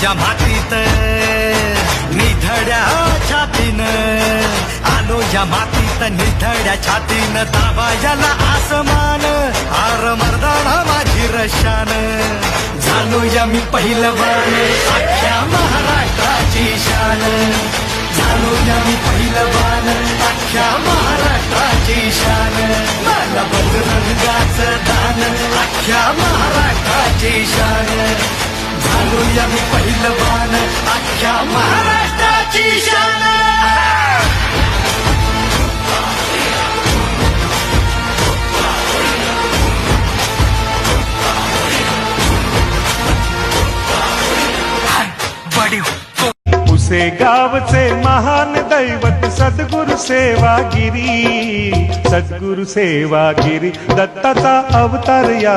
या मातीत निधड्या छातीनं, आलो या मातीत निधड्या छातीनं, दाबायला आसमान हार मर्दाना माझी रशान, झालो या मी पहिलवान अख्ख्या महाराष्ट्राची शान, झालो या मी पहिलवान अख्ख्या महाराष्ट्राची शान, मला बजरंगाचं दान अख्ख्या महाराष्ट्राची शान, झालो या मी पहिलवान अख्ख्या महाराष्ट्राची शान. उसे गावचे महान दैवत सद्गुरु सेवागिरी, सद्गुरु सेवागिरी दत्ताचा अवतार या